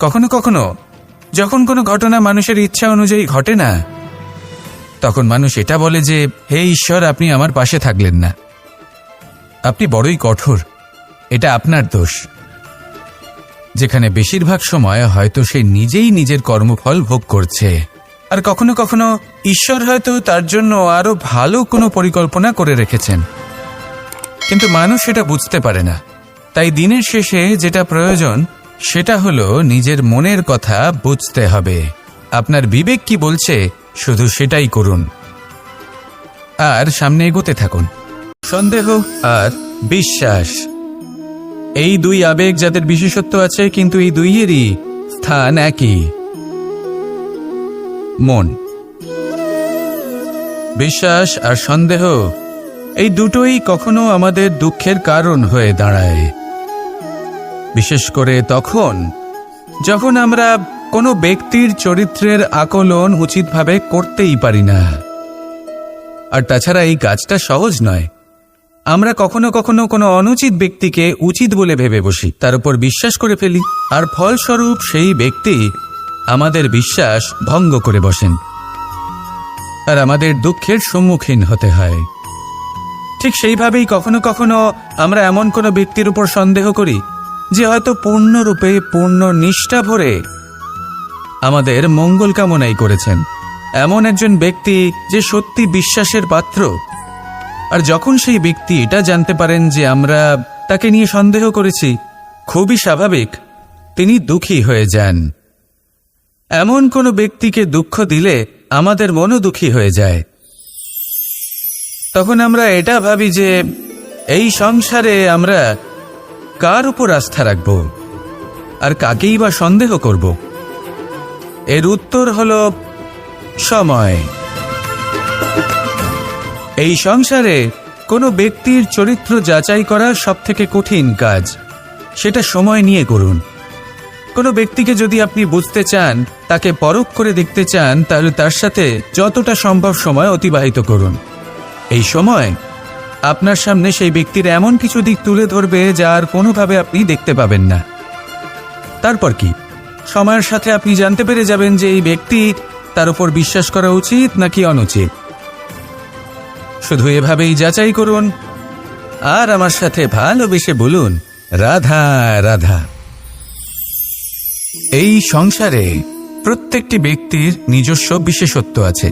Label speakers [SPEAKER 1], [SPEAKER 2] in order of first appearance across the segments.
[SPEAKER 1] কখনো কখনো যখন কোনো ঘটনা মানুষের ইচ্ছা অনুযায়ী ঘটে না, তখন মানুষ এটা বলে যে, হে ঈশ্বর, আপনি আমার পাশে থাকলেন না, আপনি বড়ই কঠোর, এটা আপনার দোষ। যেখানে বেশিরভাগ সময় হয়তো সে নিজেই নিজের কর্মফল ভোগ করছে, আর কখনো কখনো ঈশ্বর হয়তো তার জন্য আরো ভালো কোনো পরিকল্পনা করে রেখেছেন, কিন্তু মানুষ সেটা বুঝতে পারে না। তাই দিনের শেষে যেটা প্রয়োজন সেটা হলো নিজের মনের কথা বুঝতে হবে। আপনার বিবেক কি বলছে শুধু সেটাই করুন, আর সামনে এগোতে থাকুন। সন্দেহ আর বিশ্বাস, এই দুই আবেগ যাদের বিশেষত্ব আছে, কিন্তু এই দুইয়েরই স্থান একই, মন। বিশ্বাস আর সন্দেহ এই দুটোই কখনো আমাদের দুঃখের কারণ হয়ে দাঁড়ায়, বিশেষ করে তখন যখন আমরা কোনো ব্যক্তির চরিত্রের আকলন উচিতভাবে করতেই পারি না। আর তাছাড়া এই কাজটা সহজ নয়। আমরা কখনো কখনো কোনো অনুচিত ব্যক্তিকে উচিত বলে ভেবে বসি, তার উপর বিশ্বাস করে ফেলি, আর ফলস্বরূপ সেই ব্যক্তি আমাদের বিশ্বাস ভঙ্গ করে বসেন, আর আমাদের দুঃখের সম্মুখীন হতে হয়। ঠিক সেইভাবেই কখনো কখনো আমরা এমন কোনো ব্যক্তির উপর সন্দেহ করি যে হয়তো পূর্ণরূপে পূর্ণ নিষ্ঠা ভরে আমাদের মঙ্গল কামনাই করেছেন, এমন একজন ব্যক্তি যে সত্যি বিশ্বাসের পাত্র। আর যখন সেই ব্যক্তি এটা জানতে পারেন যে আমরা তাকে নিয়ে সন্দেহ করেছি, খুবই স্বাভাবিক তিনি দুঃখী হয়ে যান। এমন কোনো ব্যক্তিকে দুঃখ দিলে আমাদের মনও দুঃখী হয়ে যায়। তখন আমরা এটা ভাবি যে এই সংসারে আমরা কার উপর আস্থা রাখব, আর কাকেই বা সন্দেহ করব? এর উত্তর হলো সময়। এই সংসারে কোনো ব্যক্তির চরিত্র যাচাই করা সবথেকে কঠিন কাজ, সেটা সময় নিয়ে করুন। কোনো ব্যক্তিকে যদি আপনি বুঝতে চান, তাকে পরখ করে দেখতে চান, তাহলে তার সাথে যতটা সম্ভব সময় অতিবাহিত করুন। এই সময় আপনার সামনে সেই ব্যক্তির এমন কিছু দিক তুলে ধরবে যা আর কোনোভাবে আপনি দেখতে পাবেন না। তারপর কি, সময়ের সাথে আপনি জানতে পেরে যাবেন যে এই ব্যক্তি, তার উপর বিশ্বাস করা উচিত নাকি অনুচিত। শুধু এভাবেই যাচাই করুন, আর আমার সাথে ভালোবেসে বলুন, রাধা রাধা। এই সংসারে প্রত্যেকটি ব্যক্তির নিজস্ব বিশেষত্ব আছে,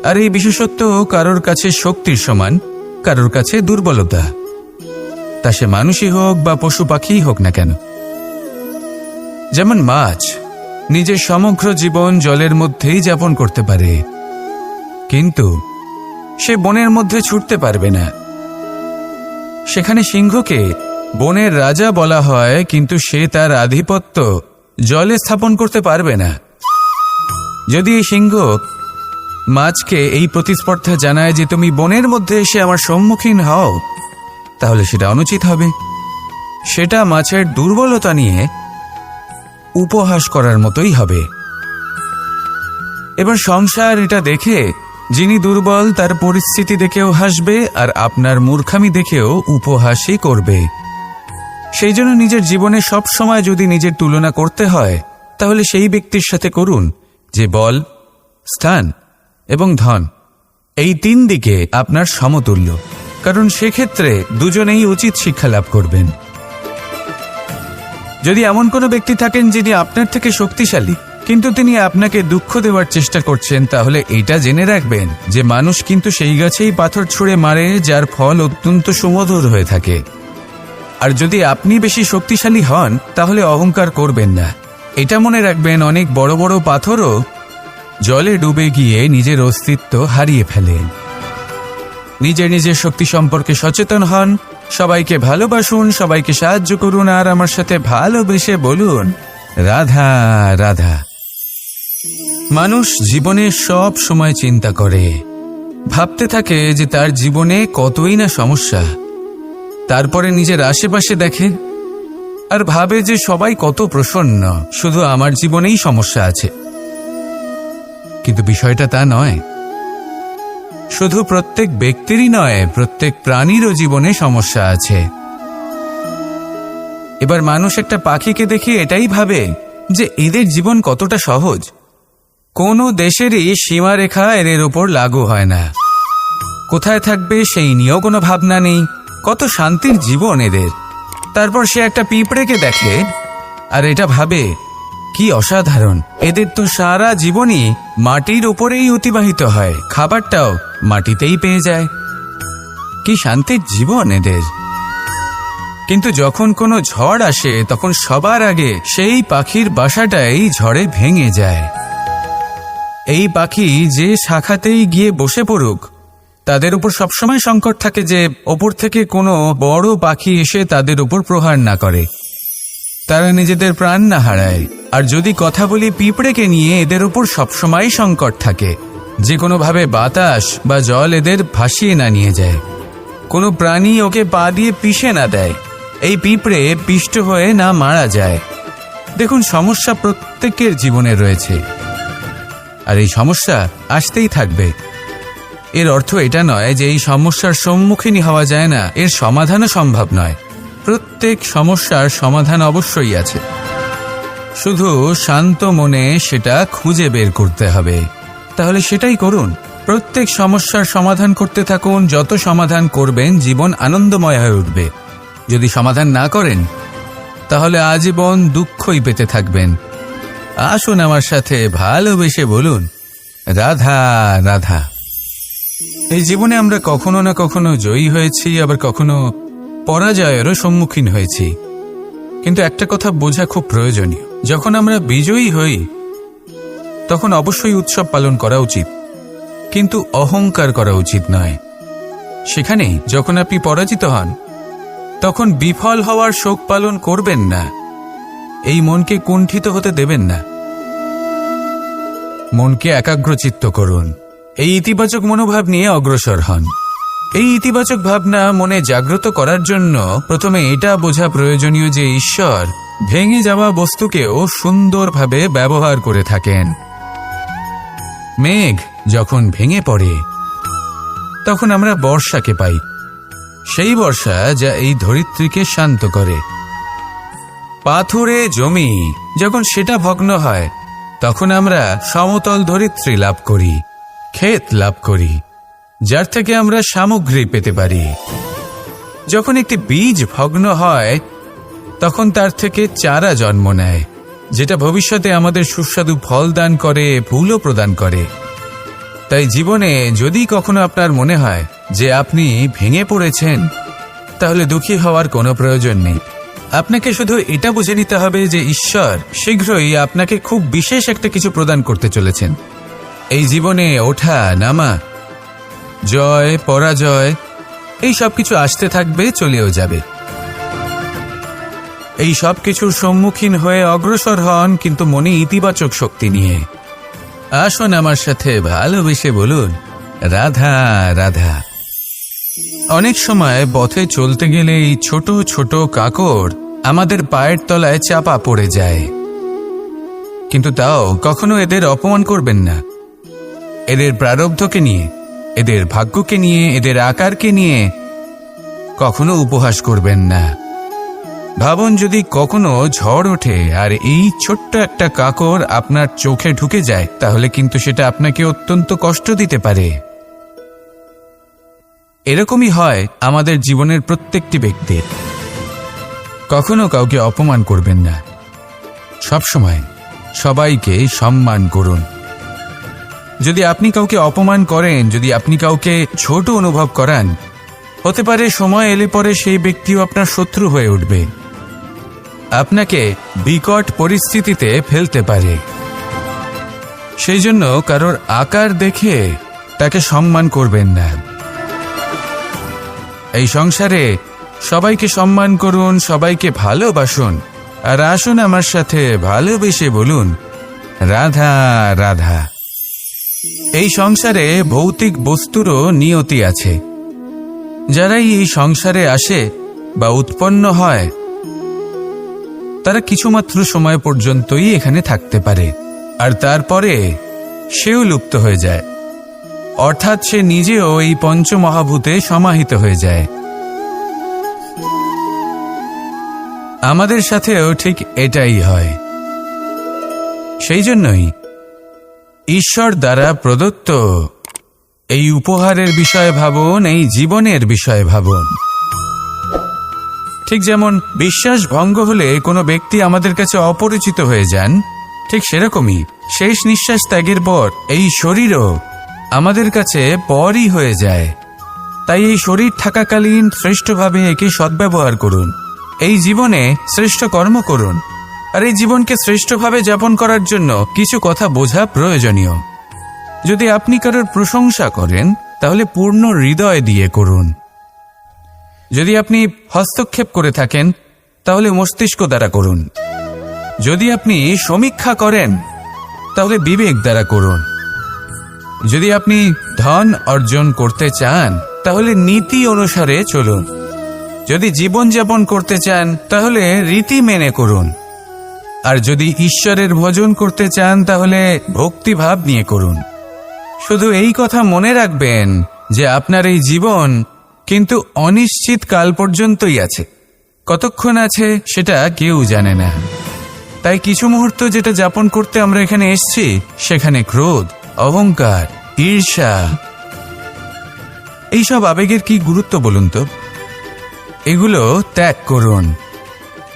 [SPEAKER 1] আর এই বিশেষত্ব কারোর কাছে শক্তির সমান, কারোর কাছে দুর্বলতা, তা সে মানুষই হোক বা পশু পাখিই হোক না কেন। যেমন মাছ নিজের সমগ্র জীবন জলের মধ্যেই যাপন করতে পারে, কিন্তু সে বনের মধ্যে ছুটতে পারবে না। সেখানে সিংহকে বনের রাজা বলা হয়, কিন্তু সে তার আধিপত্য জলে স্থাপন করতে পারবে না। যদি এই সিংহ মাছকে এই প্রতিস্পর্ধা জানায় যে তুমি বনের মধ্যে এসে আমার সম্মুখীন হও, তাহলে সেটা অনুচিত হবে। সেটা মাছের দুর্বলতা নিয়ে উপহাস করার মতোই হবে। এবার সংসার এটা দেখে যিনি দুর্বল তার পরিস্থিতি দেখেও হাসবে, আর আপনার মূর্খামি দেখেও উপহাসই করবে। সেই জন্য নিজের জীবনে সব সময় যদি নিজের তুলনা করতে হয়, তাহলে সেই ব্যক্তির সাথে করুন যে বল, স্থান এবং ধন এই তিন দিকে আপনার সমতুল্য, কারণ সেক্ষেত্রে দুজনেই উচিত শিক্ষা লাভ করবেন। যদি এমন কোনো ব্যক্তি থাকেন যিনি আপনার থেকে শক্তিশালী, কিন্তু তিনি আপনাকে দুঃখ দেওয়ার চেষ্টা করছেন, তাহলে এটা জেনে রাখবেন যে মানুষ কিন্তু সেই গাছেই পাথর ছুঁড়ে মারে যার ফল অত্যন্ত সুমধুর হয়ে থাকে। আর যদি আপনি বেশি শক্তিশালী হন, তাহলে অহংকার করবেন না। এটা মনে রাখবেন, অনেক বড় বড় পাথরও জলে ডুবে গিয়ে নিজের অস্তিত্ব হারিয়ে ফেলেন। নিজের নিজের শক্তি সম্পর্কে সচেতন হন, সবাইকে ভালোবাসুন, সবাইকে সাহায্য করুন, আর আমার সাথে ভালোবেসে বলুন, রাধা রাধা। মানুষ জীবনে সব সময় চিন্তা করে, ভাবতে থাকে যে তার জীবনে কতই না সমস্যা। তারপরে নিজের আশেপাশে দেখে আর ভাবে যে সবাই কত প্রসন্ন, শুধু আমার জীবনেই সমস্যা আছে। কিন্তু বিষয়টা তা নয়। শুধু প্রত্যেক ব্যক্তিরই নয়, প্রত্যেক প্রাণীরও জীবনে সমস্যা আছে। এবার মানুষ একটা পাখিকে দেখে এটাই ভাবে যে এদের জীবন কতটা সহজ। কোনো দেশেরই সীমারেখা এদের ওপর লাগু হয় না। কোথায় থাকবে সেই নিয়েও কোনো ভাবনা নেই। কত শান্তির জীবন এদের। তারপর সে একটা পিঁপড়েকে দেখে আর এটা ভাবে কি অসাধারণ, এদের তো সারা জীবনই মাটির উপরেই অতিবাহিত হয়, খাবারটাও মাটিতেই পেয়ে যায়। কি শান্তির জীবন এদের। কিন্তু যখন কোনো ঝড় আসে তখন সবার আগে সেই পাখির বাসাটাই ঝড়ে ভেঙে যায়। এই পাখি যে শাখাতেই গিয়ে বসে পড়ুক, তাদের উপর সবসময় সংকট থাকে যে ওপর থেকে কোনো বড় পাখি এসে তাদের উপর প্রহার না করে, তারা নিজেদের প্রাণ না হারায়। আর যদি কথা বলি পিঁপড়েকে নিয়ে, এদের উপর সবসময় সংকট থাকে যে কোনোভাবে বাতাস বা জল এদের ভাসিয়ে না নিয়ে যায়, কোনো প্রাণী ওকে পা দিয়ে পিষে না দেয়, এই পিঁপড়ে পিষ্ট হয়ে না মারা যায়। দেখুন, সমস্যা প্রত্যেকের জীবনে রয়েছে আর এই সমস্যা আসতেই থাকবে। এর অর্থ এটা নয় যে এই সমস্যার সম্মুখীনই হওয়া যায় না, এর সমাধানও সম্ভব নয়। প্রত্যেক সমস্যার সমাধান অবশ্যই আছে, শুধু শান্ত মনে সেটা খুঁজে বের করতে হবে। তাহলে সেটাই করুন, প্রত্যেক সমস্যার সমাধান করতে থাকুন। যত সমাধান করবেন জীবন আনন্দময় হয়ে উঠবে। যদি সমাধান না করেন তাহলে আজীবন দুঃখই পেতে থাকবেন। আসুন আমার সাথে ভালোবেসে বলুন, রাধা রাধা। এই জীবনে আমরা কখনো না কখনো জয়ী হয়েছি, আবার কখনো পরাজয়েরও সম্মুখীন হয়েছি। কিন্তু একটা কথা বোঝা খুব প্রয়োজনীয়, যখন আমরা বিজয়ী হই তখন অবশ্যই উৎসব পালন করা উচিত, কিন্তু অহংকার করা উচিত নয়। সেখানেই যখন আপনি পরাজিত হন তখন বিফল হওয়ার শোক পালন করবেন না। এই মনকে কুণ্ঠিত হতে দেবেন না, মনকে একাগ্রচিত্ত করুন। এই ইতিবাচক মনোভাব নিয়ে অগ্রসর হন। এই ইতিবাচক ভাবনা মনে জাগ্রত করার জন্য প্রথমে এটা বোঝা প্রয়োজনীয় যে ঈশ্বর ভেঙে যাওয়া বস্তুকেও সুন্দরভাবে ব্যবহার করে থাকেন। মেঘ যখন ভেঙে পড়ে তখন আমরা বর্ষাকে পাই, সেই বর্ষা যা এই ধরিত্রীকে শান্ত করে। পাথুরে জমি যখন সেটা ভগ্ন হয় তখন আমরা সমতল ধরিত্রী লাভ করি, ক্ষেত লাভ করি, যার থেকে আমরা সামগ্রী পেতে পারি। যখন একটি বীজ ভগ্ন হয় তখন তার থেকে চারা জন্ম নেয়, যেটা ভবিষ্যতে আমাদের সুস্বাদু ফল দান করে, ফুলও প্রদান করে। তাই জীবনে যদি কখনো আপনার মনে হয় যে আপনি ভেঙে পড়েছেন, তাহলে দুঃখী হওয়ার কোনো প্রয়োজন নেই। আপনাকে শুধু এটা বুঝে নিতে হবে যে ঈশ্বর শীঘ্রই আপনাকে খুব বিশেষ একটা কিছু প্রদান করতে চলেছেন। এই জীবনে ওঠা নামা, জয় পরাজয়, এই সব কিছু আসতে থাকবে, চলেও যাবে। এই সব কিছুর সম্মুখীন হয়ে অগ্রসর হন, কিন্তু মনে ইতিবাচক শক্তি নিয়ে। আসুন আমার সাথে ভালোবেসে বলুন, রাধা রাধা। অনেক সময় পথে চলতে গেলে এই ছোট ছোট কাকড় আমাদের পায়ের তলায় চাপা পড়ে যায়, কিন্তু তাও কখনো এদের অপমান করবেন না। এদের প্রারব্ধকে নিয়ে, এদের ভাগ্যকে নিয়ে, এদের আকারকে নিয়ে কখনো উপহাস করবেন না। ভাবুন, যদি কখনো ঝড় ওঠে আর এই ছোট্ট একটা কাকড় আপনার চোখে ঢুকে যায়, তাহলে কিন্তু সেটা আপনাকে অত্যন্ত কষ্ট দিতে পারে। এরকমই হয় আমাদের জীবনের প্রত্যেকটি ব্যক্তির। কখনো কাউকে অপমান করবেন না, সবসময় সবাইকে সম্মান করুন। যদি আপনি কাউকে অপমান করেন, যদি আপনি কাউকে ছোট অনুভব করান, হতে পারে সময় এলে পরে সেই ব্যক্তিও আপনার শত্রু হয়ে উঠবে, আপনাকে বিকট পরিস্থিতিতে ফেলতে পারে। সেই জন্য কারোর আকার দেখে তাকে সম্মান করবেন না। এই সংসারে সবাইকে সম্মান করুন, সবাইকে ভালোবাসুন, আর আসুন আমার সাথে ভালোবেসে বলুন, রাধা রাধা। এই সংসারে ভৌতিক বস্তুরও নিয়তি আছে। যারাই এই সংসারে আসে বা উৎপন্ন হয় তারা কিছুমাত্র সময় পর্যন্তই এখানে থাকতে পারে, আর তারপরে সেও লুপ্ত হয়ে যায়, অর্থাৎ সে নিজেও এই পঞ্চমহাভূতে সমাহিত হয়ে যায়। আমাদের সাথেও ঠিক এটাই হয়। সেই জন্যই ঈশ্বর দ্বারা প্রদত্ত এই উপহারের বিষয়ে ভাবুন, এই জীবনের বিষয়ে ভাবুন। ঠিক যেমন বিশ্বাস ভঙ্গ হলে কোনো ব্যক্তি আমাদের কাছে অপরিচিত হয়ে যান, ঠিক সেরকমই শেষ নিঃশ্বাস ত্যাগের পর এই শরীরও আমাদের কাছে পরই হয়ে যায়। তাই এই শরীর থাকাকালীন শ্রেষ্ঠভাবে একে সদ্ব্যবহার করুন, এই জীবনে শ্রেষ্ঠ কর্ম করুন। আর এই জীবনকে শ্রেষ্ঠভাবে যাপন করার জন্য কিছু কথা বোঝা প্রয়োজনীয়। যদি আপনি কারোর প্রশংসা করেন তাহলে পূর্ণ হৃদয় দিয়ে করুন। যদি আপনি হস্তক্ষেপ করে থাকেন তাহলে মস্তিষ্ক দ্বারা করুন। যদি আপনি সমীক্ষা করেন তাহলে বিবেক দ্বারা করুন। যদি আপনি ধন অর্জন করতে চান তাহলে নীতি অনুসারে চলুন। যদি জীবনযাপন করতে চান তাহলে রীতি মেনে করুন। আর যদি ঈশ্বরের ভজন করতে চান তাহলে ভক্তিভাব নিয়ে করুন। শুধু এই কথা মনে রাখবেন যে আপনার এই জীবন কিন্তু অনিশ্চিত কাল পর্যন্তই আছে। কতক্ষণ আছে সেটা কেউ জানে না। তাই কিছু মুহূর্ত যেটা যাপন করতে আমরা এখানে এসেছি, সেখানে ক্রোধ, অহংকার, ঈর্ষা, এইসব আবেগের কি গুরুত্ব বলুন তো? এগুলো ত্যাগ করুন।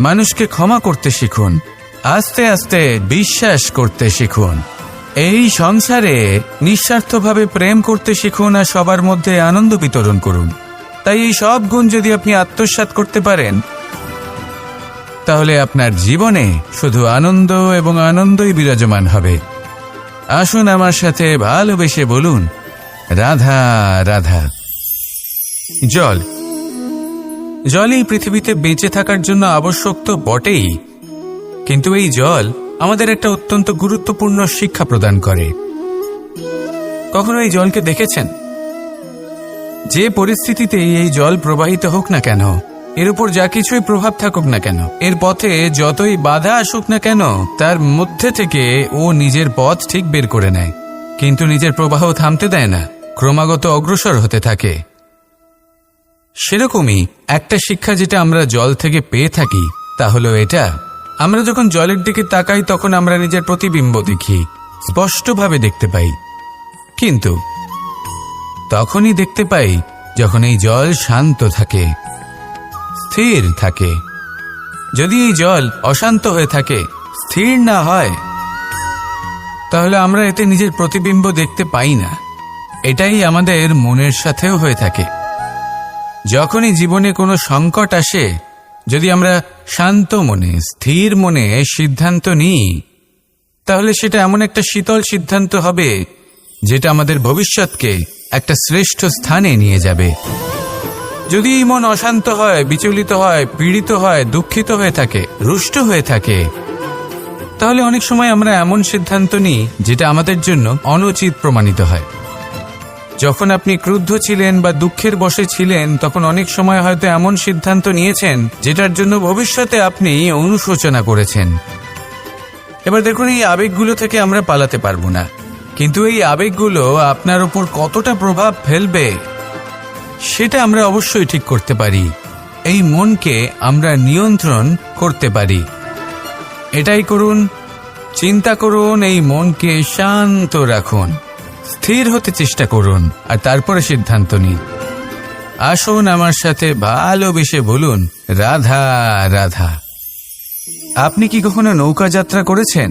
[SPEAKER 1] মানুষকে ক্ষমা করতে শিখুন। আস্তে আস্তে বিশ্বাস করতে শিখুন। এই সংসারে নিঃস্বার্থভাবে প্রেম করতে শিখুন আর সবার মধ্যে আনন্দ বিতরণ করুন। তাই এই সব গুণ যদি আপনি আত্মসাৎ করতে পারেন তাহলে আপনার জীবনে শুধু আনন্দ এবং আনন্দই বিরাজমান হবে। আসুন আমার সাথে ভালোবেসে বলুন, রাধা রাধা। জল এই পৃথিবীতে বেঁচে থাকার জন্য আবশ্যক তো বটেই, কিন্তু এই জল আমাদের একটা অত্যন্ত গুরুত্বপূর্ণ শিক্ষা প্রদান করে। কখনো এই জলকে দেখেছেন? যে পরিস্থিতিতে এই জল প্রবাহিত হোক না কেন, এর উপর যা কিছুই প্রভাব থাকুক না কেন, এর পথে যতই বাধা আসুক না কেন, তার মধ্যে থেকে ও নিজের পথ ঠিক বের করে নেয়, কিন্তু নিজের প্রবাহ থামতে দেয় না, ক্রমাগত অগ্রসর হতে থাকে। সেরকমই একটা শিক্ষা যেটা আমরা জল থেকে পেয়ে থাকি তা হলো এটা, আমরা যখন জলের দিকে তাকাই তখন আমরা নিজের প্রতিবিম্ব দেখি, স্পষ্টভাবে দেখতে পাই। কিন্তু তখনই দেখতে পাই যখন এই জল শান্ত থাকে, স্থির থাকে। যদি এই জল অশান্ত হয়ে থাকে, স্থির না হয়, তাহলে আমরা এতে নিজের প্রতিবিম্ব দেখতে পাই না। এটাই আমাদের মনের সাথেও হয়ে থাকে। যখনই জীবনে কোনো সংকট আসে, যদি আমরা শান্ত মনে, স্থির মনে সিদ্ধান্ত নিই, তাহলে সেটা এমন একটা শীতল সিদ্ধান্ত হবে যেটা আমাদের ভবিষ্যৎকে একটা শ্রেষ্ঠ স্থানে নিয়ে যাবে। যদি এই মন অশান্ত হয়, বিচলিত হয়, পীড়িত হয়, দুঃখিত হয়ে থাকে, রুষ্ট হয়ে থাকে, তাহলে অনেক সময় আমরা এমন সিদ্ধান্ত নিই যেটা আমাদের জন্য অনুচিত প্রমাণিত হয়। যখন আপনি ক্রুদ্ধ ছিলেন বা দুঃখের বশে ছিলেন, তখন অনেক সময় হয়তো এমন সিদ্ধান্ত নিয়েছেন যেটার জন্য ভবিষ্যতে আপনি অনুশোচনা করেছেন। এবার দেখুন, এই আবেগগুলো থেকে আমরা পালাতে পারবো না, কিন্তু এই আবেগগুলো আপনার উপর কতটা প্রভাব ফেলবে সেটা আমরা অবশ্যই ঠিক করতে পারি। এই মনকে আমরা নিয়ন্ত্রণ করতে পারি। এটাই করুন, চিন্তা করুন, এই মনকে শান্ত রাখুন, স্থির হতে চেষ্টা করুন, আর তারপরে সিদ্ধান্ত নিন। আসুন আমার সাথে ভালোবেসে বলুন, রাধা রাধা। আপনি কি কখনো নৌকা যাত্রা করেছেন?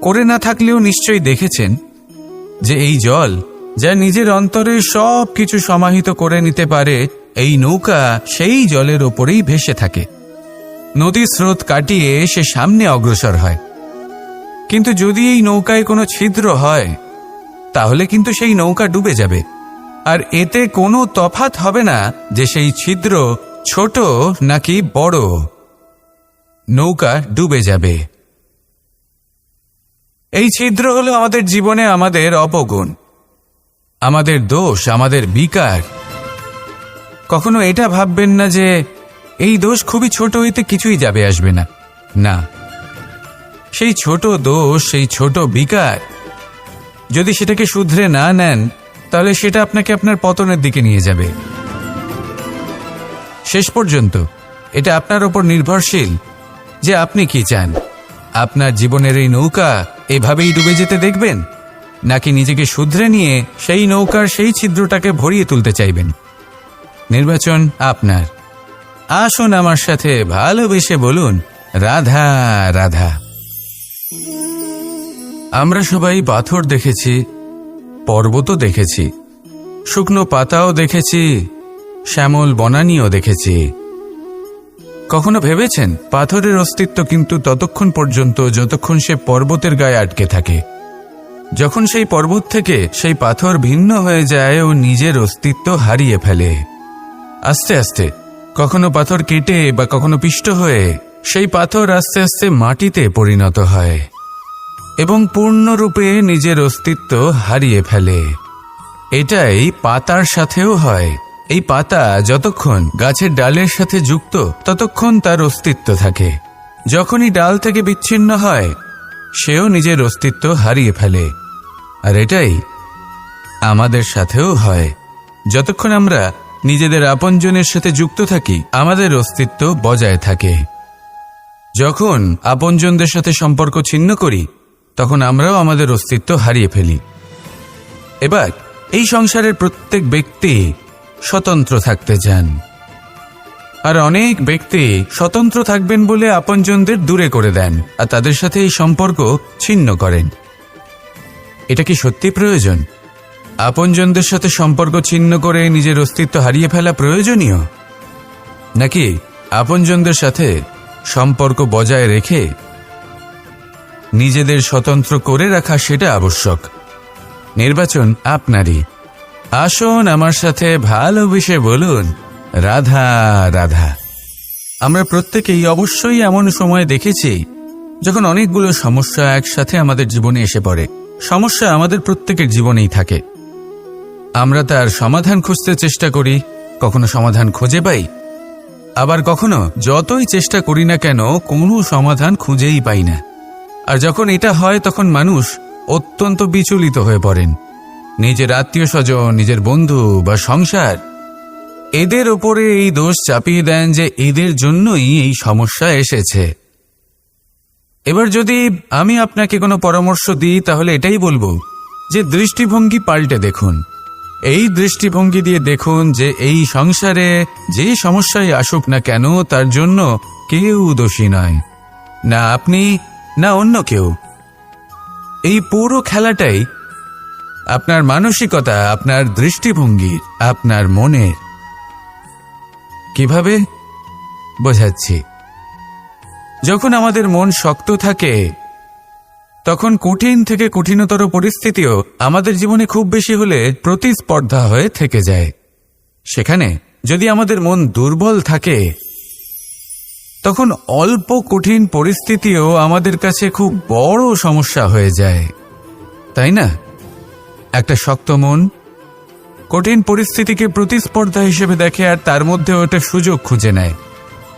[SPEAKER 1] করে না থাকলেও নিশ্চয়ই দেখেছেন যে এই জল যা নিজের অন্তরে সব কিছু সমাহিত করে নিতে পারে, এই নৌকা সেই জলের ওপরেই ভেসে থাকে। নদীর স্রোত কাটিয়ে সে সামনে অগ্রসর হয়। কিন্তু যদি এই নৌকায় কোনো ছিদ্র হয়, তাহলে কিন্তু সেই নৌকা ডুবে যাবে। আর এতে কোনো তফাৎ হবে না যে সেই ছিদ্র ছোট নাকি বড়, নৌকা ডুবে যাবে। এই ছিদ্র হলো আমাদের জীবনে আমাদের অপগুণ, আমাদের দোষ, আমাদের বিকার। কখনো এটা ভাববেন না যে এই দোষ খুবই ছোট, হইতে কিছুই যাবে আসবে না। না, সেই ছোট দোষ, সেই ছোট বিকার যদি সেটাকে শুধরে না নেন, তাহলে সেটা আপনাকে আপনার পতনের দিকে নিয়ে যাবে। শেষ পর্যন্ত এটা আপনার ওপর নির্ভরশীল যে আপনি কি চান। আপনার জীবনের এই নৌকা এভাবেই ডুবে যেতে দেখবেন, নাকি নিজেকে শুধরে নিয়ে সেই নৌকার সেই ছিদ্রটাকে ভরিয়ে তুলতে চাইবেন। নির্বাচন আপনার। আসুন আমার সাথে ভালোবেসে বলুন, রাধা রাধা। আমরা সবাই পাথর দেখেছি, পর্বতও দেখেছি, শুকনো পাতাও দেখেছি, শ্যামল বনানীও দেখেছি। কখনো ভেবেছেন পাথরের অস্তিত্ব কিন্তু ততক্ষণ পর্যন্ত যতক্ষণ সে পর্বতের গায়ে আটকে থাকে। যখন সেই পর্বত থেকে সেই পাথর ভিন্ন হয়ে যায় ও নিজের অস্তিত্ব হারিয়ে ফেলে। আস্তে আস্তে কখনো পাথর কেটে বা কখনো পিষ্ট হয়ে সেই পাথর আস্তে আস্তে মাটিতে পরিণত হয় এবং পূর্ণরূপে নিজের অস্তিত্ব হারিয়ে ফেলে। এটাই পাতার সাথেও হয়। এই পাতা যতক্ষণ গাছের ডালের সাথে যুক্ত ততক্ষণ তার অস্তিত্ব থাকে। যখনই ডাল থেকে বিচ্ছিন্ন হয় সেও নিজের অস্তিত্ব হারিয়ে ফেলে। আর এটাই আমাদের সাথেও হয়। যতক্ষণ আমরা নিজেদের আপনজনের সাথে যুক্ত থাকি আমাদের অস্তিত্ব বজায় থাকে। যখন আপনজনদের সাথে সম্পর্ক ছিন্ন করি তখন আমরাও আমাদের অস্তিত্ব হারিয়ে ফেলি। এবার এই সংসারের প্রত্যেক ব্যক্তি স্বতন্ত্র থাকতে চান, আর অনেক ব্যক্তি স্বতন্ত্র থাকবেন বলে আপনজনদের দূরে করে দেন আর তাদের সাথে এই সম্পর্ক ছিন্ন করেন। এটা কি সত্যি প্রয়োজন? আপনজনদের সাথে সম্পর্ক ছিন্ন করে নিজের অস্তিত্ব হারিয়ে ফেলা প্রয়োজনীয়, নাকি আপনজনদের সাথে সম্পর্ক বজায় রেখে নিজেদের স্বতন্ত্র করে রাখা সেটা আবশ্যক? নির্বাচন আপনারই। আসুন আমার সাথে ভালোবেসে বলুন, রাধা রাধা। আমরা প্রত্যেকেই অবশ্যই এমন সময় দেখেছি যখন অনেকগুলো সমস্যা একসাথে আমাদের জীবনে এসে পড়ে। সমস্যা আমাদের প্রত্যেকের জীবনেই থাকে। আমরা তার সমাধান খুঁজতে চেষ্টা করি, কখনো সমাধান খুঁজে পাই, আবার কখনো যতই চেষ্টা করি না কেন কোনো সমাধান খুঁজেই পাই না। আর যখন এটা হয় তখন মানুষ অত্যন্ত বিচলিত হয়ে পড়েন। নিজের আত্মীয় স্বজন, নিজের বন্ধু বা সংসার এদের ওপরে এই দোষ চাপিয়ে দেন যে এদের জন্যই এই সমস্যা এসেছে। এবার যদি আমি আপনাকে কোনো পরামর্শ দিই তাহলে এটাই বলবো যে দৃষ্টিভঙ্গি পাল্টে দেখুন। এই দৃষ্টিভঙ্গি দিয়ে দেখুন যে এই সংসারে যে সমস্যায় আসুক না কেন তার জন্য কেউ দোষী নয়, না আপনি না অন্য কেউ। এই পুরো খেলাটাই আপনার মানসিকতা, আপনার দৃষ্টিভঙ্গি, আপনার মনের। কিভাবে বোঝাচ্ছি? যখন আমাদের মন শক্ত থাকে তখন কঠিন থেকে কঠিনতর পরিস্থিতিও আমাদের জীবনে খুব বেশি হলে প্রতিস্পর্ধা হয়ে থেকে যায়। সেখানে যদি আমাদের মন দুর্বল থাকে তখন অল্প কঠিন পরিস্থিতিও আমাদের কাছে খুব বড় সমস্যা হয়ে যায়, তাই না? একটা শক্ত মন কঠিন পরিস্থিতিকে প্রতিস্পর্ধা হিসেবে দেখে আর তার মধ্যে ওটা সুযোগ খুঁজে নেয়।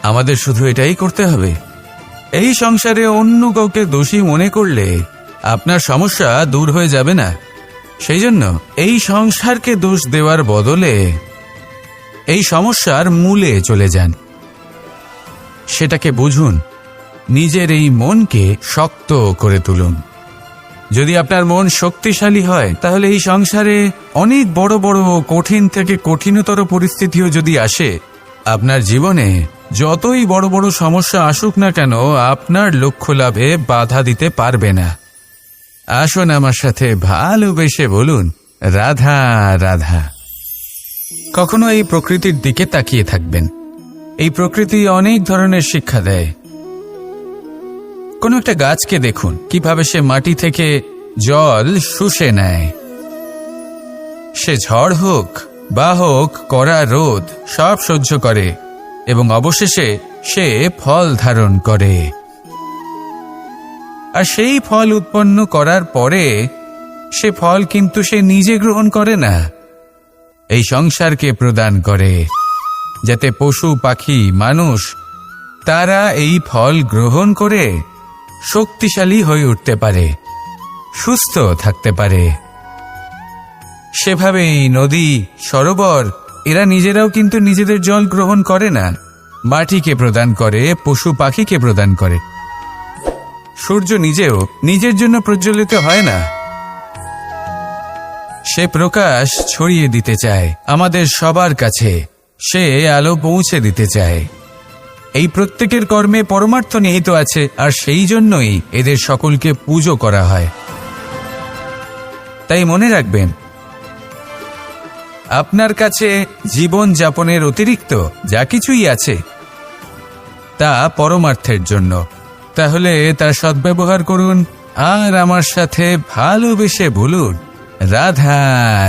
[SPEAKER 1] আমাদের শুধু এটাই করতে হবে। এই সংসারে অন্য কাউকে দোষী মনে করলে আপনার সমস্যা দূর হয়ে যাবে না। সেই জন্য এই সংসারকে দোষ দেওয়ার বদলে এই সমস্যার মূলে চলে যান, সেটাকে বুঝুন, নিজের এই মনকে শক্ত করে তুলুন। যদি আপনার মন শক্তিশালী হয় তাহলে এই সংসারে অনেক বড় বড় কঠিন থেকে কঠিনতর পরিস্থিতিও যদি আসে, আপনার জীবনে যতই বড় বড় সমস্যা আসুক না কেন আপনার লক্ষ্য লাভে বাধা দিতে পারবে না। আসুন আমার সাথে ভালোবেসে বলুন, রাধা রাধা। কখনো এই প্রকৃতির দিকে তাকিয়ে থাকবেন। এই প্রকৃতি অনেক ধরনের শিক্ষা দেয়। কোনো একটা গাছকে দেখুন কিভাবে সে মাটি থেকে জল শুষে নেয়। সে ঝড় হোক বা হোক কড়া রোদ সব সহ্য করে এবং অবশেষে সে ফল ধারণ করে। আর সেই ফল উৎপন্ন করার পরে সে ফল কিন্তু সে নিজে গ্রহণ করে না, এই সংসারকে প্রদান করে, যাতে পশু পাখি মানুষ তারা এই ফল গ্রহণ করে শক্তিশালী হয়ে উঠতে পারে, সুস্থ থাকতে পারে। সেভাবেই নদী, সরোবর এরা নিজেরাও কিন্তু নিজেদের জল গ্রহণ করে না, মাটিকে প্রদান করে, পশু পাখিকে প্রদান করে। সূর্য নিজেও নিজের জন্য প্রজ্বলিত হয় না, সে প্রকাশ ছড়িয়ে দিতে চায় আমাদের সবার কাছে, সে আলো পৌঁছে দিতে চায়। এই প্রত্যেকের কর্মে পরমার্থ নিহিত আছে, আর সেই জন্যই এদের সকলকে পুজো করা হয়। তাই মনে রাখবেন, আপনার কাছে জীবন যাপনের অতিরিক্ত যা কিছুই আছে তা পরমার্থের জন্য। তাহলে তার সদ্ব্যবহার করুন আর আমার সাথে ভালোবেসে বলুন, রাধা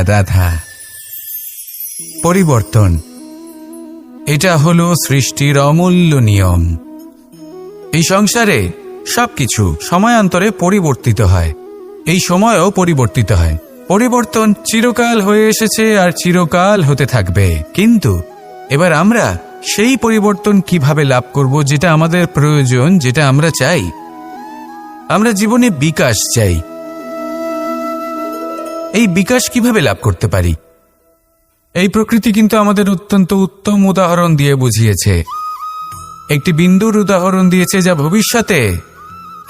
[SPEAKER 1] রাধা। পরিবর্তন, এটা হলো সৃষ্টির অমূল্য নিয়ম। এই সংসারে সবকিছু সময়ান্তরে পরিবর্তিত হয়, এই সময়ও পরিবর্তিত হয়। পরিবর্তন চিরকাল হয়ে এসেছে আর চিরকাল হতে থাকবে। কিন্তু এবার আমরা সেই পরিবর্তন কিভাবে লাভ করব, যেটা আমাদের প্রয়োজন, যেটা আমরা চাই। আমরা জীবনে বিকাশ চাই। এই বিকাশ কিভাবে লাভ করতে পারি? এই প্রকৃতি কিন্তু আমাদের অত্যন্ত উত্তম উদাহরণ দিয়ে বুঝিয়েছে। একটি বিন্দুর উদাহরণ দিয়েছে, যা ভবিষ্যতে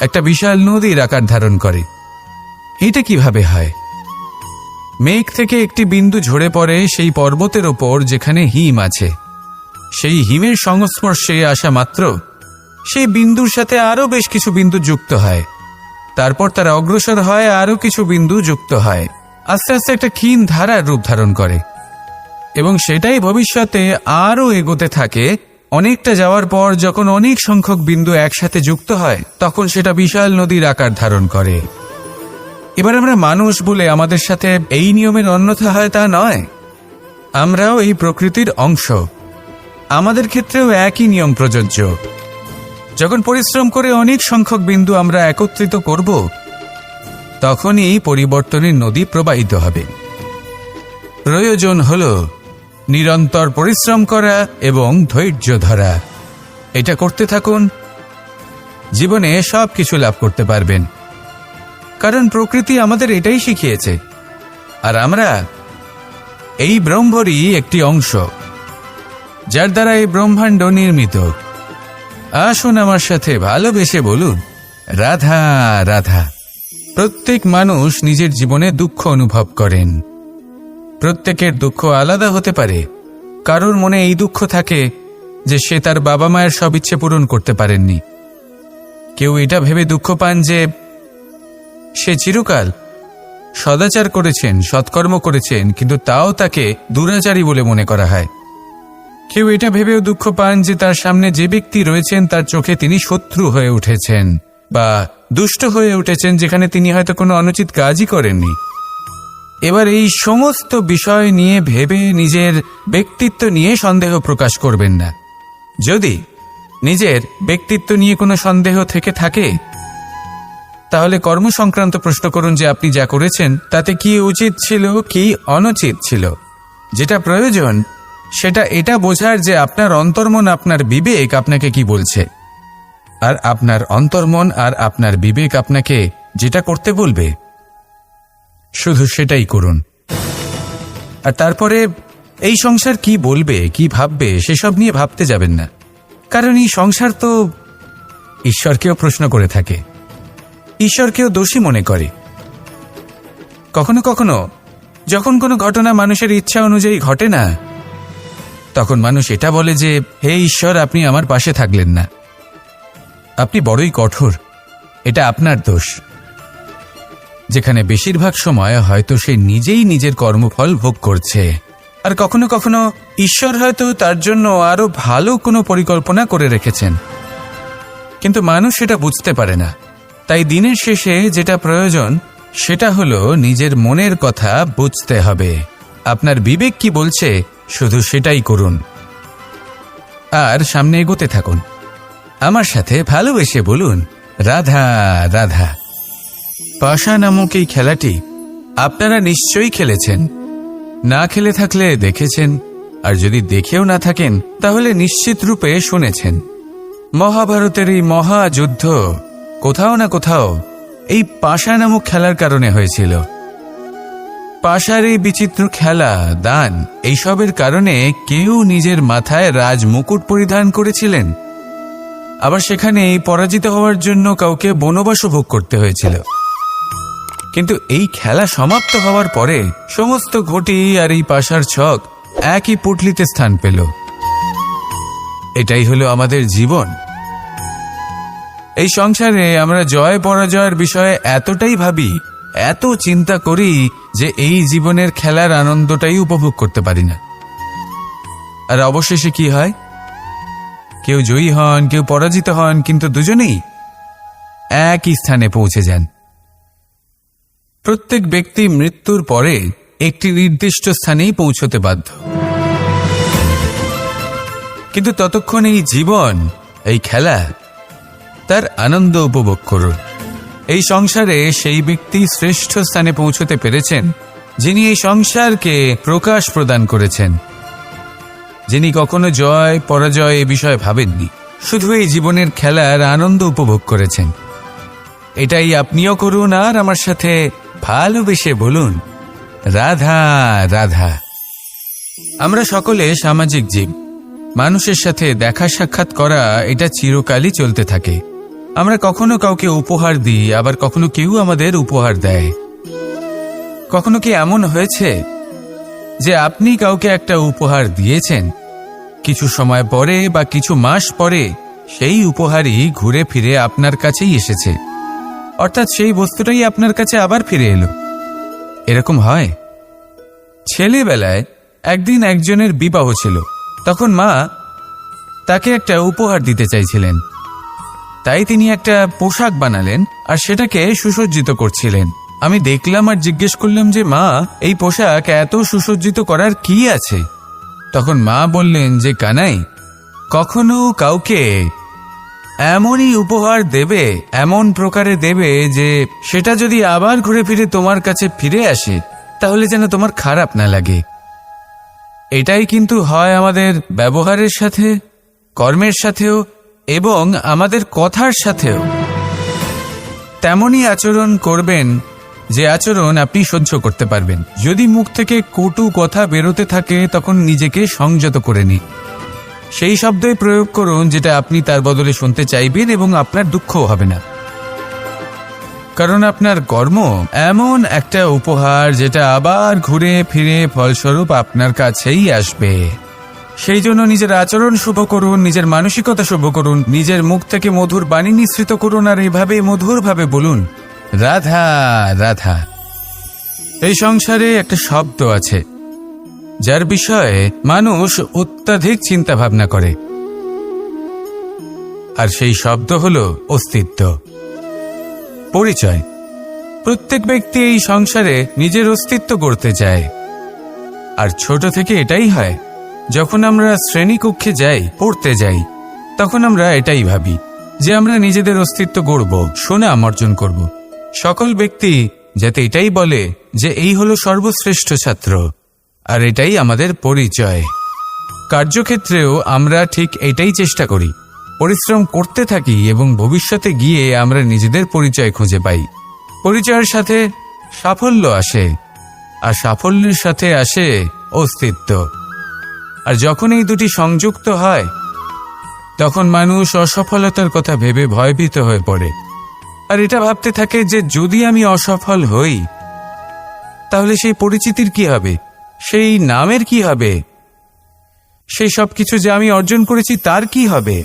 [SPEAKER 1] একটা বিশাল নদীর আকার ধারণ করে। এটা কিভাবে হয়? মেঘ থেকে একটি বিন্দু ঝরে পড়ে সেই পর্বতের ওপর যেখানে হিম আছে। সেই হিমের সংস্পর্শে আসা মাত্র সেই বিন্দুর সাথে আরও বেশ কিছু বিন্দু যুক্ত হয়। তারপর তারা অগ্রসর হয়, আরও কিছু বিন্দু যুক্ত হয়, আস্তে আস্তে একটা ক্ষীণ ধারার রূপ ধারণ করে। এবং সেটাই ভবিষ্যতে আরও এগোতে থাকে। অনেকটা যাওয়ার পর যখন অনেক সংখ্যক বিন্দু একসাথে যুক্ত হয়, তখন সেটা বিশাল নদীর আকার ধারণ করে। এবার আমরা মানুষ বলে আমাদের সাথে এই নিয়মের অন্যথা হয় তা নয়। আমরাও এই প্রকৃতির অংশ, আমাদের ক্ষেত্রেও একই নিয়ম প্রযোজ্য। যখন পরিশ্রম করে অনেক সংখ্যক বিন্দু আমরা একত্রিত করব, তখনই পরিবর্তনের নদী প্রবাহিত হবে। প্রয়োজন হল নিরন্তর পরিশ্রম করা এবং ধৈর্য ধরা। এটা করতে থাকুন, জীবনে সব কিছু লাভ করতে পারবেন। কারণ প্রকৃতি আমাদের এটাই শিখিয়েছে, আর আমরা এই ব্রহ্মরই একটি অংশ, যার দ্বারা এই ব্রহ্মাণ্ড নির্মিত। আসুন আমার সাথে ভালোবেসে বলুন, রাধা রাধা। প্রত্যেক মানুষ নিজের জীবনে দুঃখ অনুভব করেন। প্রত্যেকের দুঃখ আলাদা হতে পারে। কারোর মনে এই দুঃখ থাকে যে সে তার বাবা মায়ের সব ইচ্ছে পূরণ করতে পারেননি। কেউ এটা ভেবে দুঃখ পান যে সে চিরকাল সদাচার করেছেন, সৎকর্ম করেছেন, কিন্তু তাও তাকে দুরাচারী বলে মনে করা হয়। কেউ এটা ভেবেও দুঃখ পান যে তার সামনে যে ব্যক্তি রয়েছেন তার চোখে তিনি শত্রু হয়ে উঠেছেন বা দুষ্ট হয়ে উঠেছেন, যেখানে তিনি হয়তো কোনো অনুচিত কাজই করেননি। এবার এই সমস্ত বিষয় নিয়ে ভেবে নিজের ব্যক্তিত্ব নিয়ে সন্দেহ প্রকাশ করবেন না। যদি নিজের ব্যক্তিত্ব নিয়ে কোনো সন্দেহ থেকে থাকে, তাহলে কর্ম সংক্রান্ত প্রশ্ন করুন যে আপনি যা করেছেন তাতে কি উচিত ছিল, কি অনুচিত ছিল। যেটা প্রয়োজন সেটা এটা বোঝার যে আপনার অন্তর্মন, আপনার বিবেক আপনাকে কি বলছে, আর আপনার অন্তর্মন আর আপনার বিবেক আপনাকে যেটা করতে বলবে শুধু সেটাই করুন। আর তারপরে এই সংসার কি বলবে, কি ভাববে, সেসব নিয়ে ভাবতে যাবেন না। কারণ এই সংসার তো ঈশ্বরকেও প্রশ্ন করে থাকে, ঈশ্বরকেও দোষী মনে করে। কখনো কখনো যখন কোনো ঘটনা মানুষের ইচ্ছা অনুযায়ী ঘটে না, তখন মানুষ এটা বলে যে, হে ঈশ্বর, আপনি আমার পাশে থাকলেন না, আপনি বড়ই কঠোর, এটা আপনার দোষ। যেখানে বেশিরভাগ সময় হয়তো সে নিজেই নিজের কর্মফল ভোগ করছে। আর কখনো কখনো ঈশ্বর হয়তো তার জন্য আরো ভালো কোনো পরিকল্পনা করে রেখেছেন, কিন্তু মানুষ সেটা বুঝতে পারে না। তাই দিনের শেষে যেটা প্রয়োজন সেটা হলো নিজের মনের কথা বুঝতে হবে। আপনার বিবেক কি বলছে শুধু সেটাই করুন, আর সামনে এগোতে থাকুন। আমার সাথে ভালোবেসে বলুন, রাধা রাধা। পাশা নামক এই খেলাটি আপনারা নিশ্চয়ই খেলেছেন, না খেলে থাকলে দেখেছেন, আর যদি দেখেও না থাকেন তাহলে নিশ্চিত রূপে শুনেছেন। মহাভারতের এই মহাযুদ্ধ কোথাও না কোথাও এই পাশা নামক খেলার কারণে হয়েছিল। পাশার এই বিচিত্র খেলা, দান, এইসবের কারণে কেউ নিজের মাথায় রাজ মুকুট পরিধান করেছিলেন, আবার সেখানে পরাজিত হওয়ার জন্য কাউকে বনবাস ভোগ করতে হয়েছিল। কিন্তু এই খেলা সমাপ্ত হওয়ার পরে সমস্ত ঘটি আর এই পাশার ছক একই পুটলিতে স্থান পেল। এটাই হলো আমাদের জীবন। এই সংসারে আমরা জয় পরাজয়ের বিষয়ে এতটাই ভাবি, এত চিন্তা করি যে এই জীবনের খেলার আনন্দটাই উপভোগ করতে পারি না। আর অবশেষে কি হয়? কেউ জয়ী হন, কেউ পরাজিত হন, কিন্তু দুজনেই একই স্থানে পৌঁছে যান। প্রত্যেক ব্যক্তি মৃত্যুর পরে একটি নির্দিষ্ট স্থানেই পৌঁছতে বাধ্য। কিন্তু ততক্ষণ এই জীবন, এই খেলা, তার আনন্দ উপভোগ করুন। এই সংসারে সেই ব্যক্তি শ্রেষ্ঠ স্থানে পৌঁছতে পেরেছেন যিনি এই সংসারকে প্রকাশ প্রদান করেছেন, যিনি কখনো জয় পরাজয় এ বিষয়ে ভাবেননি, শুধু এই জীবনের খেলার আনন্দ উপভোগ করেছেন। এটাই আপনিও করুন আর আমার সাথে ভালোবেসে বলুন, রাধা রাধা। আমরা সকলে সামাজিক জীব। মানুষের সাথে দেখা সাক্ষাৎ করা এটা চিরকালই চলতে থাকে। আমরা কখনো কাউকে উপহার দিই, আবার কখনো কেউ আমাদের উপহার দেয়। কখনো কি এমন হয়েছে যে আপনি কাউকে একটা উপহার দিয়েছেন, কিছু সময় পরে বা কিছু মাস পরে সেই উপহারই ঘুরে ফিরে আপনার কাছেই এসেছে, অর্থাৎ সেই বস্তুটাই আপনার কাছে আবার ফিরে এলো? এরকম হয়। ছেলেবেলায় একদিন একজনের বিবাহ ছিল, তখন মা তাকে একটা উপহার দিতে চাইছিলেন, তাই তিনি একটা পোশাক বানালেন আর সেটাকে সুসজ্জিত করছিলেন। আমি দেখলাম আর জিজ্ঞেস করলাম যে মা, এই পোশাক এত সুসজ্জিত করার কি আছে? তখন মা বললেন যে কানাই, কখনো কাউকে এমনই উপহার দেবে, এমন প্রকারে দেবে যে সেটা যদি আবার ঘুরে ফিরে তোমার কাছে ফিরে আসে তাহলে যেন তোমার খারাপ না লাগে। এটাই কিন্তু হয় আমাদের ব্যবহারের সাথে, কর্মের সাথেও এবং আমাদের কথার সাথেও। তেমনই আচরণ করবেন যে আচরণ আপনি সহ্য করতে পারবেন। যদি মুখ থেকে কটু কথা বেরোতে থাকে তখন নিজেকে সংযত করে নিন। সেই শব্দই প্রয়োগ করুন যেটা আপনি তার বদলে শুনতে চাইবেন এবং আপনার দুঃখও হবে না। কারণ আপনার কর্ম এমন একটা উপহার যেটা আবার ঘুরে ফিরে ফলস্বরূপ আপনার কাছেই আসবে। সেই জন্য নিজের আচরণ শুভ করুন, নিজের মানসিকতা শুভ করুন, নিজের মুখ থেকে মধুর বাণী নিঃসৃত করুন আর এইভাবে মধুরভাবে বলুন, রাধা রাধা। এই সংসারে একটা শব্দ আছে যার বিষয়ে মানুষ অত্যাধিক চিন্তা ভাবনা করে, আর সেই শব্দ হলো অস্তিত্ব, পরিচয়। প্রত্যেক ব্যক্তি এই সংসারে নিজের অস্তিত্ব গড়তে চায়। আর ছোট থেকে এটাই হয়। যখন আমরা শ্রেণীকক্ষে যাই, পড়তে যাই, তখন আমরা এটাই ভাবি যে আমরা নিজেদের অস্তিত্ব গড়ব, সুনাম অর্জন করব। সকল ব্যক্তি যাতে এটাই বলে যে এই হলো সর্বশ্রেষ্ঠ ছাত্র, আর এটাই আমাদের পরিচয়। কার্যক্ষেত্রেও আমরা ঠিক এটাই চেষ্টা করি, পরিশ্রম করতে থাকি এবং ভবিষ্যতে গিয়ে আমরা নিজেদের পরিচয় খুঁজে পাই। পরিচয়ের সাথে সাফল্য আসে, আর সাফল্যের সাথে আসে অস্তিত্ব। আর যখন এই দুটি সংযুক্ত হয় তখন মানুষ অসফলতার কথা ভেবে ভয়ভীত হয়ে পড়ে, আর এটা ভাবতে থাকে যে যদি আমি অসফল হই তাহলে সেই পরিচিতির কি হবে, সেই নামের কি হবে, সেই সব কিছু যে আমি অর্জন করেছি তার কি হবে।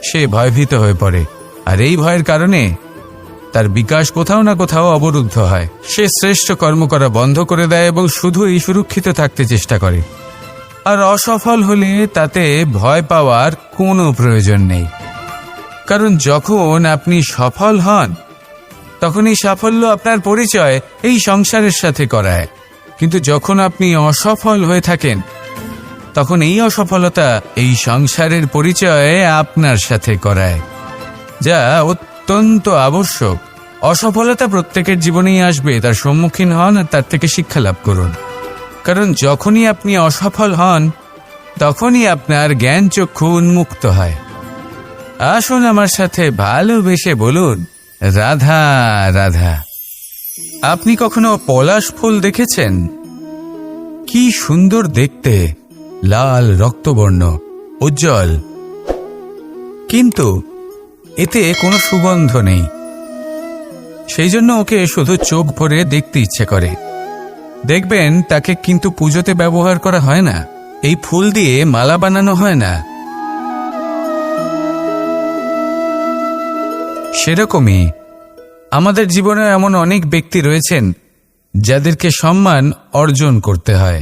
[SPEAKER 1] সে ভয়ভীত হয়ে পড়ে, আর এই ভয়ের কারণে তার বিকাশ কোথাও না কোথাও অবরুদ্ধ হয়। সে শ্রেষ্ঠ কর্ম করা বন্ধ করে দেয় এবং শুধুই সুরক্ষিত থাকতে চেষ্টা করে। আর অসফল হলে তাতে ভয় পাওয়ার কোনো প্রয়োজন নেই, কারণ যখন আপনি সফল হন তখন এই সাফল্য আপনার পরিচয় এই সংসারের সাথে করায়। কিন্তু যখন আপনি অসফল হয়ে থাকেন তখন এই অসফলতা এই সংসারের পরিচয় আপনার সাথে করায়, যা অত্যন্ত আবশ্যক। অসফলতা প্রত্যেকের জীবনেই আসবে, তার সম্মুখীন হন আর তার থেকে শিক্ষা লাভ করুন। কারণ যখনই আপনি অসফল হন তখনই আপনার জ্ঞান চক্ষু উন্মুক্ত হয়। আসুন আমার সাথে ভালোবেসে বলুন, রাধা রাধা। আপনি কখনো পলাশ ফুল দেখেছেন? কি সুন্দর দেখতে, লাল রক্তবর্ণ, উজ্জ্বল, কিন্তু এতে কোনো সুগন্ধ নেই। সেই জন্য ওকে শুধু চোখ ভরে দেখতে ইচ্ছে করে। দেখবেন তাকে কিন্তু পুজোতে ব্যবহার করা হয় না, এই ফুল দিয়ে মালা বানানো হয় না। সেরকমই আমাদের জীবনে এমন অনেক ব্যক্তি রয়েছেন যাদেরকে সম্মান অর্জন করতে হয়।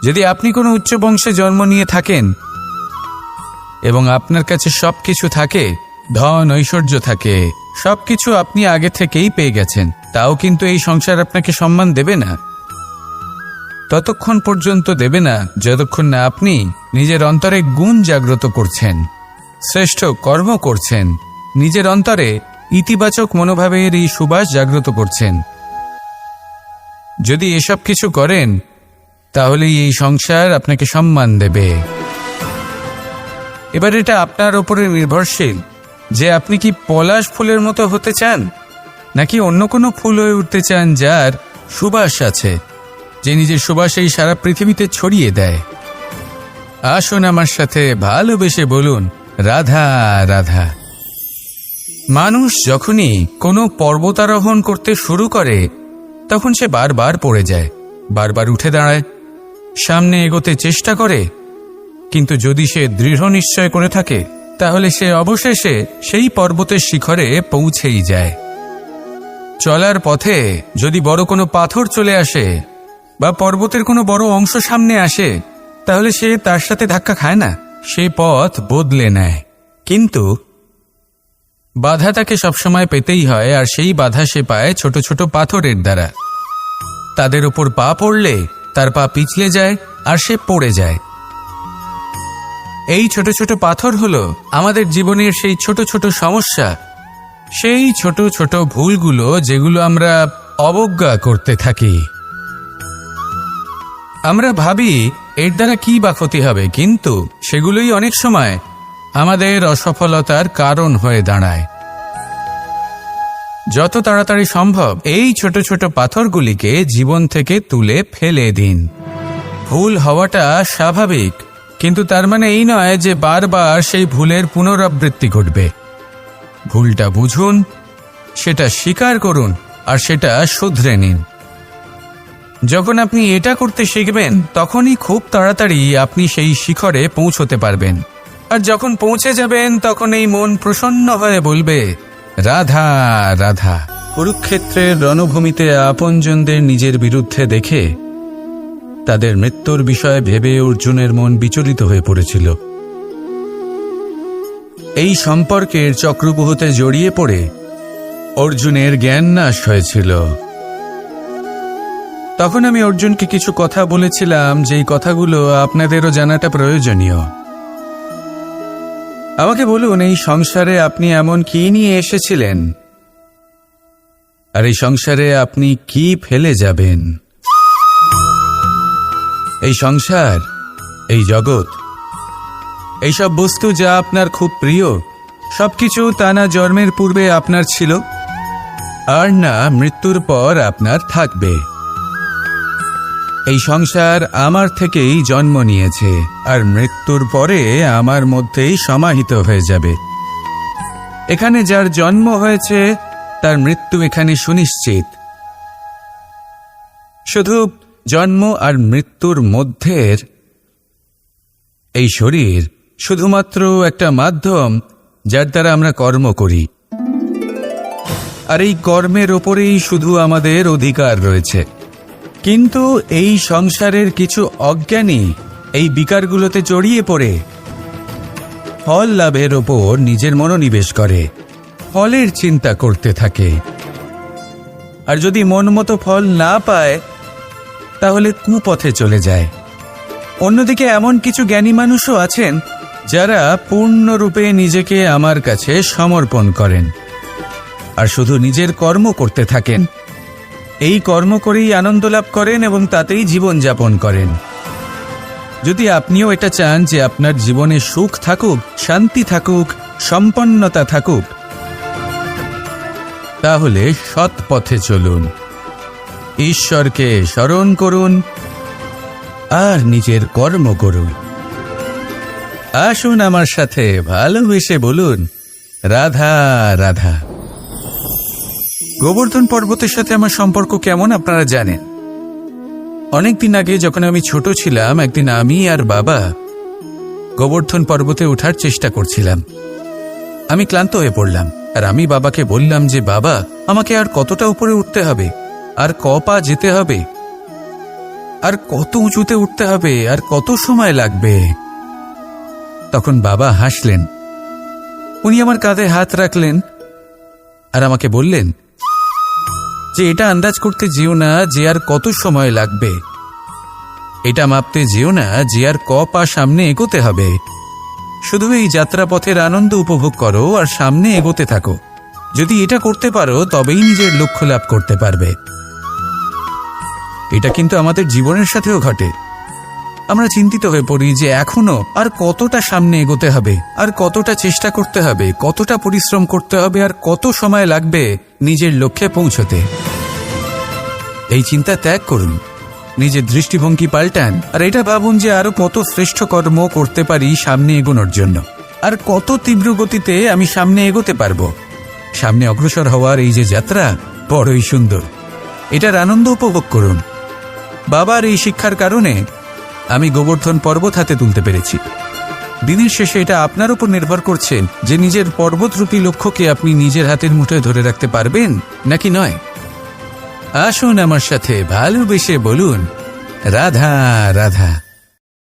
[SPEAKER 1] যদি আপনি কোনো উচ্চ বংশে জন্ম নিয়ে থাকেন এবং আপনার কাছে সবকিছু থাকে, ধন ঐশ্বর্য থাকে, সবকিছু আপনি আগে থেকেই পেয়ে গেছেন, তাও কিন্তু এই সংসার আপনাকে সম্মান দেবে না। ততক্ষণ পর্যন্ত দেবে না যতক্ষণ না আপনি নিজের অন্তরে গুণ জাগ্রত করছেন, শ্রেষ্ঠ কর্ম করছেন, নিজের অন্তরে ইতিবাচক মনোভাবের এই সুবাস জাগ্রত করছেন। যদি এসব কিছু করেন তাহলে এই সংসার আপনাকে সম্মান দেবে। এবার এটা আপনার উপরে নির্ভরশীল যে আপনি কি পলাশ ফুলের মতো হতে চান, নাকি অন্য কোনো ফুল হয়ে উঠতে চান যার সুবাস আছে, যে নিজের সুবাস এই সারা পৃথিবীতে ছড়িয়ে দেয়। আসুন আমার সাথে ভালোবেসে বলুন, রাধা রাধা। মানুষ যখনই কোনো পর্বতারোহণ করতে শুরু করে তখন সে বারবার পড়ে যায়, বারবার উঠে দাঁড়ায়, সামনে এগোতে চেষ্টা করে, কিন্তু যদি সে দৃঢ় নিশ্চয় করে থাকে তাহলে সে অবশেষে সেই পর্বতের শিখরে পৌঁছেই যায়। চলার পথে যদি বড় কোনো পাথর চলে আসে বা পর্বতের কোনো বড় অংশ সামনে আসে তাহলে সে তার সাথে ধাক্কা খায় না, সে পথ বদলে নেয়। কিন্তু বাধা তাকে সবসময় পেতেই হয়, আর সেই বাধা সে পায় ছোট ছোট পাথরের দ্বারা। তাদের উপর পা পড়লে তার পা পিছলে যায় আর সে পড়ে যায়। এই ছোট ছোট পাথর হলো আমাদের জীবনের সেই ছোট ছোট সমস্যা, সেই ছোট ছোট ভুলগুলো যেগুলো আমরা অবজ্ঞা করতে থাকি। আমরা ভাবি এর দ্বারা কি বা ক্ষতি হবে, কিন্তু সেগুলোই অনেক সময় আমাদের অসফলতার কারণ হয়ে দাঁড়ায়। যত তাড়াতাড়ি সম্ভব এই ছোট ছোট পাথরগুলিকে জীবন থেকে তুলে ফেলে দিন। ভুল হওয়াটা স্বাভাবিক, কিন্তু তার মানে এই নয় যে বারবার সেই ভুলের পুনরাবৃত্তি ঘটবে। ভুলটা বুঝুন, সেটা স্বীকার করুন আর সেটা শুধরে নিন। যখন আপনি এটা করতে শিখবেন তখনই খুব তাড়াতাড়ি আপনি সেই শিখরে পৌঁছতে পারবেন। আর যখন পৌঁছে যাবেন তখন এই মন প্রসন্ন হয়ে বলবে, রাধা রাধা। কুরুক্ষেত্রের রণভূমিতে আপনজনদের নিজের বিরুদ্ধে দেখে তাদের মৃত্যুর বিষয়ে ভেবে অর্জুনের মন বিচলিত হয়ে পড়েছিল। এই সম্পর্কের চক্রব্যূহতে জড়িয়ে পড়ে অর্জুনের জ্ঞান নাশ হয়েছিল। তখন আমি অর্জুনকে কিছু কথা বলেছিলাম, যেই কথাগুলো আপনাদেরও জানাটা প্রয়োজনীয়। আমাকে বলুন, এই সংসারে আপনি এমন কি নিয়ে এসেছিলেন, আর এই সংসারে আপনি কি ফেলে যাবেন? এই সংসার, এই জগৎ, এইসব বস্তু যা আপনার খুব প্রিয়, সবকিছু তা না জন্মের পূর্বে আপনার ছিল আর না মৃত্যুর পর আপনার থাকবে। এই সংসার আমার থেকেই জন্ম নিয়েছে আর মৃত্যুর পরে আমার মধ্যেই সমাহিত হয়ে যাবে। এখানে যার জন্ম হয়েছে তার মৃত্যু এখানে সুনিশ্চিত। শুধু জন্ম আর মৃত্যুর মধ্যের এই শরীর শুধুমাত্র একটা মাধ্যম যার দ্বারা আমরা কর্ম করি, আর এই কর্মের ওপরেই শুধু আমাদের অধিকার রয়েছে। কিন্তু এই সংসারের কিছু অজ্ঞানী এই বিকারগুলোতে জড়িয়ে পড়ে ফল লাভের ওপর নিজের মনোনিবেশ করে, ফলের চিন্তা করতে থাকে। আর যদি মন মতো ফল না পায় তাহলে কুপথে চলে যায়। অন্যদিকে এমন কিছু জ্ঞানী মানুষও আছেন যারা পূর্ণরূপে নিজেকে আমার কাছে সমর্পণ করেন আর শুধু নিজের কর্ম করতে থাকেন। এই কর্ম করেই আনন্দ লাভ করেন এবং তাতেই জীবন যাপন করেন। যদি আপনিও এটা চান যে আপনার জীবনে সুখ থাকুক, শান্তি থাকুক, সম্পন্নতা থাকুক, তাহলে সৎ পথে চলুন, ঈশ্বরকে স্মরণ করুন আর নিজের কর্ম করুন। আসুন আমার সাথে ভালোবেসে বলুন, রাধা রাধা। গোবর্ধন পর্বতের সাথে আমার সম্পর্ক কেমন আপনারা জানেন। অনেকদিন আগে যখন আমি ছোট ছিলাম, একদিন আমি আর বাবা গোবর্ধন পর্বতে ওঠার চেষ্টা করছিলাম। আমি ক্লান্ত হয়ে পড়লাম, আর আমি বাবাকে বললাম যে বাবা, আমাকে আর কতটা উপরে উঠতে হবে, আর ক পা যেতে হবে, আর কত উঁচুতে উঠতে হবে, আর কত সময় লাগবে। তখন বাবা হাসলেন। উনি আমার কাঁধে হাত রাখলেন আর আমাকে বললেন যে এটা আন্দাজ করতে যেও না যে আর কত সময় লাগবে, এটা মাপতে যেও না যে আর ক পা সামনে এগোতে হবে। শুধু এই যাত্রাপথের আনন্দ উপভোগ করো আর সামনে এগোতে থাকো। যদি এটা করতে পারো তবেই নিজের লক্ষ্য লাভ করতে পারবে। এটা কিন্তু আমাদের জীবনের সাথেও ঘটে। আমরা চিন্তিত হয়ে পড়ি যে এখনো আর কতটা সামনে এগোতে হবে, আর কতটা চেষ্টা করতে হবে, কতটা পরিশ্রম করতে হবে, আর কত সময় লাগবে নিজের লক্ষ্যে পৌঁছতে। এই চিন্তা ত্যাগ করুন, নিজের দৃষ্টিভঙ্গি পাল্টান, আর এটা ভাবুন যে আরো কত শ্রেষ্ঠ কর্ম করতে পারি সামনে এগোনোর জন্য, আর কত তীব্র গতিতে আমি সামনে এগোতে পারবো। সামনে অগ্রসর হওয়ার এই যে যাত্রা বড়ই সুন্দর, এটার আনন্দ উপভোগ করুন। বাবার এই শিক্ষার কারণে আমি গোবর্ধন পর্বত হাতে তুলতে পেরেছি। দিনের শেষে এটা আপনার উপর নির্ভর করছে যে নিজের পর্বতরূপী লক্ষ্যকে আপনি নিজের হাতের মুঠোয় ধরে রাখতে পারবেন নাকি নয়। আসুন আমার সাথে ভালোবেসে বলুন, রাধা রাধা।